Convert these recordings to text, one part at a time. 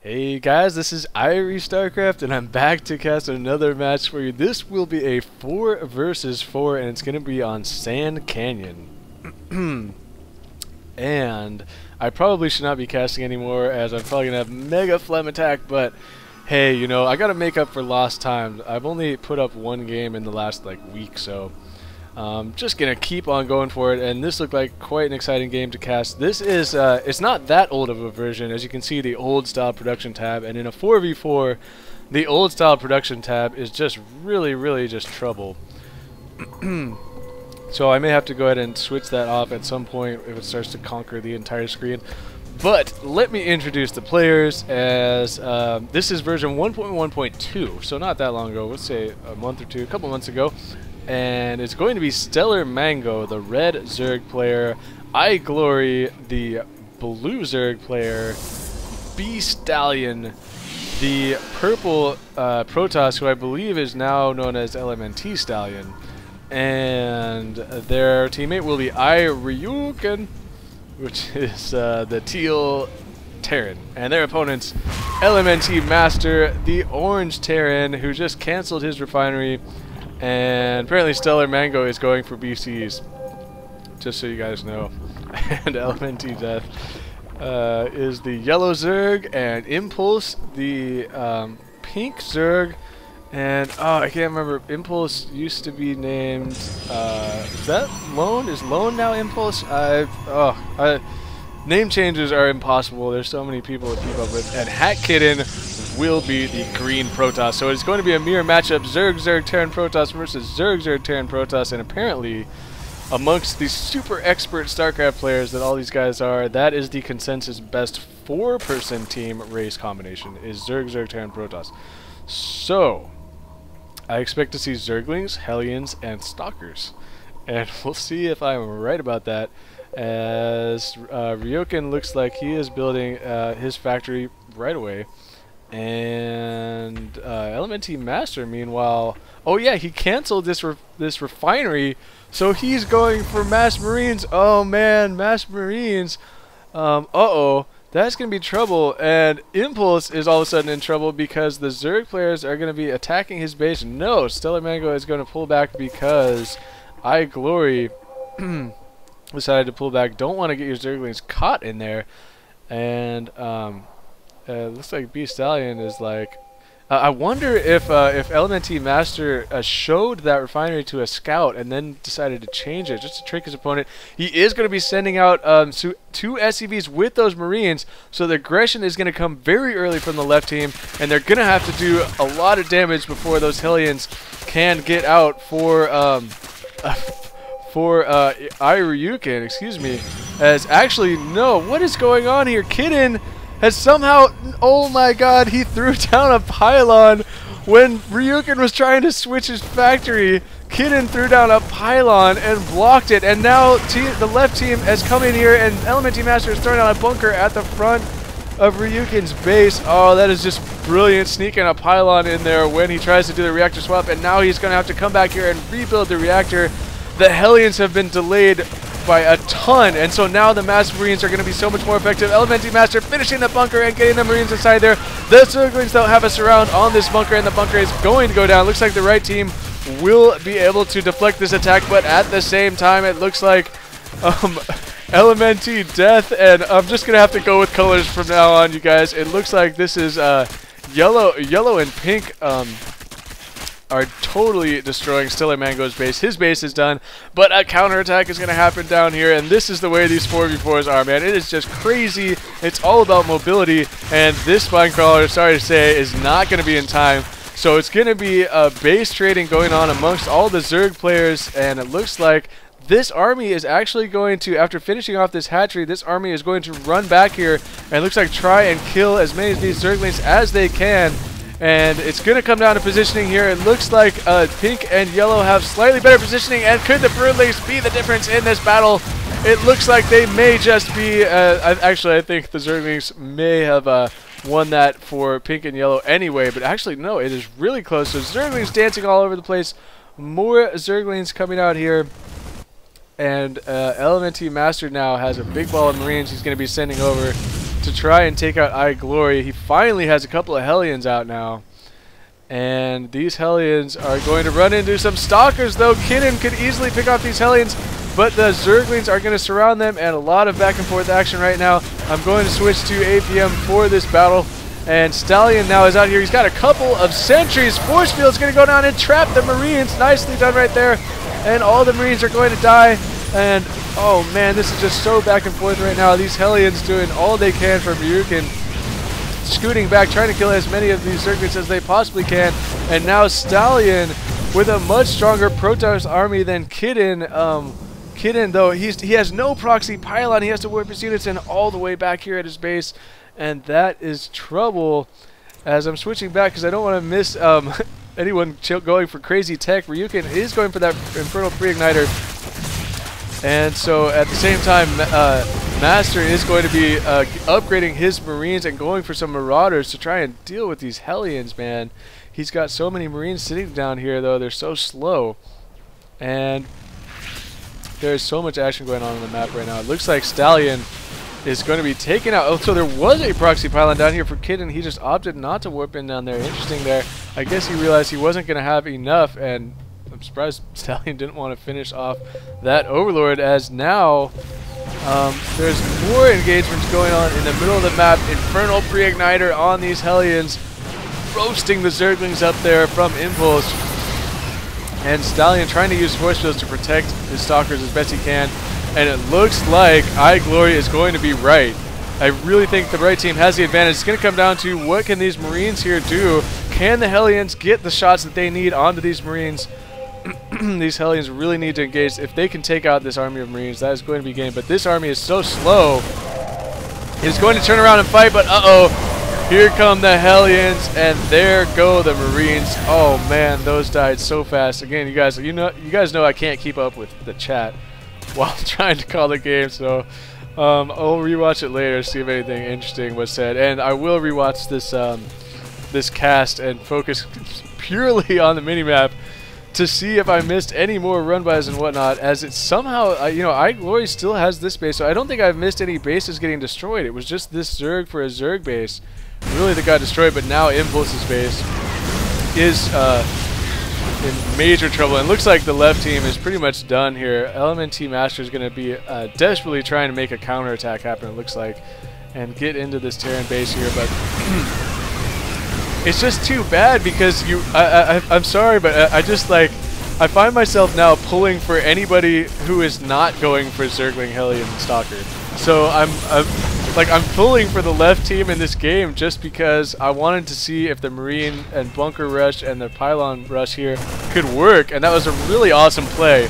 Hey guys, this is Starcraft, and I'm back to cast another match for you. This will be a 4 versus 4, and it's going to be on Sand Canyon. And I probably should not be casting anymore, as I'm probably going to have Mega Phlegm Attack, but hey, you know, I got to make up for lost time. I've only put up one game in the last, week, so just gonna keep on going for it, and this looked like quite an exciting game to cast. This is it's not that old of a version. As you can see, the old style production tab, and in a 4v4 the old style production tab is just really just trouble. So I may have to go ahead and switch that off at some point if it starts to conquer the entire screen. But let me introduce the players, as this is version 1.1.2, so not that long ago, let's say a month or two, a couple months ago. And it's going to be StellarMango, the red Zerg player, iGlory, the blue Zerg player, BStallion, the purple Protoss, who I believe is now known as LMntStallion, and their teammate will be iRyuKen, which is the teal Terran, and their opponents, LMntMaster, the orange Terran, who just cancelled his refinery. And apparently StellarMango is going for BCs, just so you guys know. And LMntDeath is the yellow Zerg, and Impulse, the pink Zerg. And, oh, I can't remember, Impulse used to be named, is that Lone? Is Lone now Impulse? Name changes are impossible. There's so many people to keep up with. And haCkKiddin will be the green Protoss. So it's going to be a mirror matchup, Zerg Terran Protoss versus Zerg Terran Protoss. And apparently, amongst the super expert StarCraft players that all these guys are, that is the consensus best 4-person team race combination, is Zerg Terran Protoss. So, I expect to see Zerglings, Hellions, and Stalkers. And we'll see if I'm right about that, as iRyuKen looks like he is building his factory right away. And LMntMaster, meanwhile, oh yeah, he canceled this refinery, so he's going for mass marines. Oh man, mass marines. Uh-oh, that's gonna be trouble. And Impulse is all of a sudden in trouble because the Zerg players are gonna be attacking his base. No, StellarMango is gonna pull back because iGlory decided to pull back. Don't want to get your Zerglings caught in there. And looks like BStallion is like, I wonder if LMntMaster showed that refinery to a scout and then decided to change it just to trick his opponent. He is going to be sending out 2 SCVs with those Marines, so the aggression is going to come very early from the left team, and they're going to have to do a lot of damage before those Hellions can get out for iRyuKen, excuse me. As actually, no, what is going on here? Kiddin has somehow, oh my god, he threw down a pylon when Ryuken was trying to switch his factory. Kiddin threw down a pylon and blocked it, and now the left team has come in here, and LMntMaster is throwing down a bunker at the front of Ryuken's base. Oh, that is just brilliant, sneaking a pylon in there when he tries to do the reactor swap, and now he's going to have to come back here and rebuild the reactor. The Hellions have been delayed by a ton, and so now the mass marines are going to be so much more effective. LMntMaster finishing the bunker and getting the marines inside there. The Zerglings don't have a surround on this bunker, and the bunker is going to go down. Looks like the right team will be able to deflect this attack, but at the same time it looks like LMntDeath, and I'm just going to have to go with colors from now on, you guys. It looks like this is yellow and pink are totally destroying StellarMango's base. His base is done, but a counterattack is going to happen down here, and this is the way these 4v4s are, man. It is just crazy. It's all about mobility, and this spine crawler, sorry to say, is not going to be in time. So it's going to be base trading going on amongst all the Zerg players, and it looks like this army is actually going to, after finishing off this hatchery, this army is going to run back here, and it looks like try and kill as many of these Zerglings as they can. And it's going to come down to positioning here. It looks like pink and yellow have slightly better positioning, and could the Broodlings be the difference in this battle? It looks like they may just be, actually I think the Zerglings may have won that for pink and yellow anyway, but actually no, it is really close. So Zerglings dancing all over the place, more Zerglings coming out here, and LMntMaster now has a big ball of Marines he's going to be sending over to try and take out iGlory. He finally has a couple of Hellions out now. And these Hellions are going to run into some Stalkers, though. Kidden could easily pick off these Hellions, but the Zerglings are going to surround them, and a lot of back and forth action right now. I'm going to switch to APM for this battle, and Stallion now is out here. He's got a couple of sentries. Force Field's going to go down and trap the Marines. Nicely done right there, and all the Marines are going to die. And oh man, this is just so back and forth right now. These Hellions doing all they can for iRyuKen, scooting back, trying to kill as many of these Zerglings as they possibly can. And now Stallion with a much stronger Protoss army than Kidden. Kidden, though, he has no proxy pylon. He has to warp his units in all the way back here at his base, and that is trouble. As I'm switching back because I don't want to miss anyone going for crazy tech. iRyuKen is going for that Infernal Pre-Igniter, and so at the same time, Master is going to be upgrading his Marines and going for some Marauders to try and deal with these Hellions, man. He's got so many Marines sitting down here, though. They're so slow. And there's so much action going on the map right now. It looks like Stallion is going to be taken out. Oh, so there was a proxy pylon down here for Kidden. He just opted not to warp in down there. Interesting there. I guess he realized he wasn't going to have enough, and I'm surprised Stallion didn't want to finish off that Overlord, as now there's more engagements going on in the middle of the map. Infernal Pre-Igniter on these Hellions, roasting the Zerglings up there from Impulse. And Stallion trying to use Force Fields to protect his Stalkers as best he can. And it looks like iGlory is going to be right. I really think the right team has the advantage. It's going to come down to what can these Marines here do. Can the Hellions get the shots that they need onto these Marines? These Hellions really need to engage. If they can take out this army of Marines, that is going to be game. But this army is so slow. It's going to turn around and fight, but uh-oh. Here come the Hellions, and there go the Marines. Oh man, those died so fast. Again, you guys know I can't keep up with the chat while trying to call the game, so I'll rewatch it later, see if anything interesting was said, and I will rewatch this this cast and focus purely on the minimap to see if I missed any more run-bys and whatnot, as it's somehow, you know, iGlory still has this base, so I don't think I've missed any bases getting destroyed. It was just this Zerg for a Zerg base really that got destroyed, but now Impulse's base is in major trouble, and looks like the left team is pretty much done here. LMntMaster is going to be desperately trying to make a counterattack happen, it looks like, and get into this Terran base here, but it's just too bad because I'm sorry, but I just like, I find myself now pulling for anybody who is not going for Zergling, Hellion, and Stalker. So I'm pulling for the left team in this game just because I wanted to see if the Marine and Bunker Rush and the Pylon Rush here could work, and that was a really awesome play.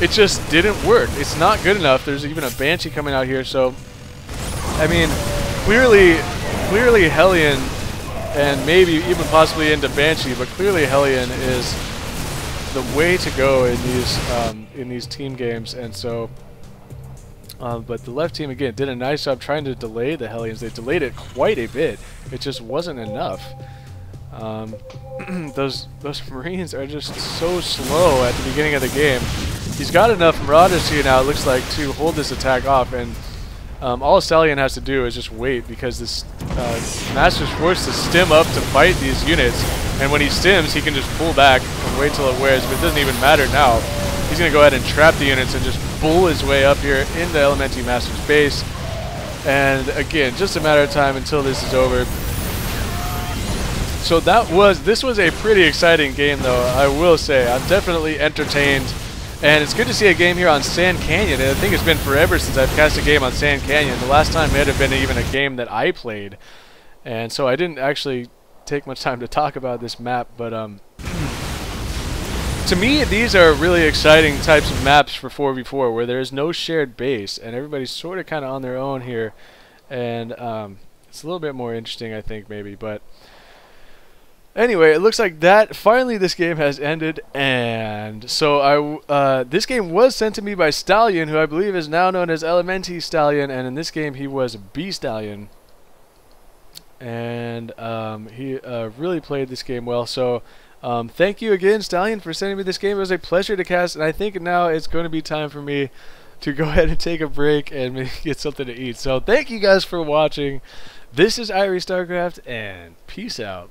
It just didn't work. It's not good enough. There's even a Banshee coming out here, so I mean, clearly Hellion, and maybe even possibly into Banshee, but clearly Hellion is the way to go in these team games, and so. But the left team again did a nice job trying to delay the Hellions. They delayed it quite a bit. It just wasn't enough. Those Marines are just so slow at the beginning of the game. He's got enough Marauders here now, it looks like, to hold this attack off, and all Stallion has to do is just wait, because this Master's forced to stim up to fight these units, and when he stims, he can just pull back and wait till it wears, but it doesn't even matter now. He's going to go ahead and trap the units and just bull his way up here into LMntMaster's base, and again, just a matter of time until this is over. So this was a pretty exciting game, though, I will say. I'm definitely entertained. And it's good to see a game here on Sand Canyon. And I think it's been forever since I've cast a game on Sand Canyon. The last time may have been even a game that I played. And so I didn't actually take much time to talk about this map. But to me, these are really exciting types of maps for 4v4 where there's no shared base. And everybody's sort of kind of on their own here. And it's a little bit more interesting, I think, maybe. But anyway, it looks like that finally this game has ended, and so this game was sent to me by Stallion, who I believe is now known as LMntStallion, and in this game he was BStallion, and he really played this game well. So thank you again, Stallion, for sending me this game. It was a pleasure to cast, and I think now it's going to be time for me to go ahead and take a break and maybe get something to eat. So thank you guys for watching. This is StarCraft, and peace out.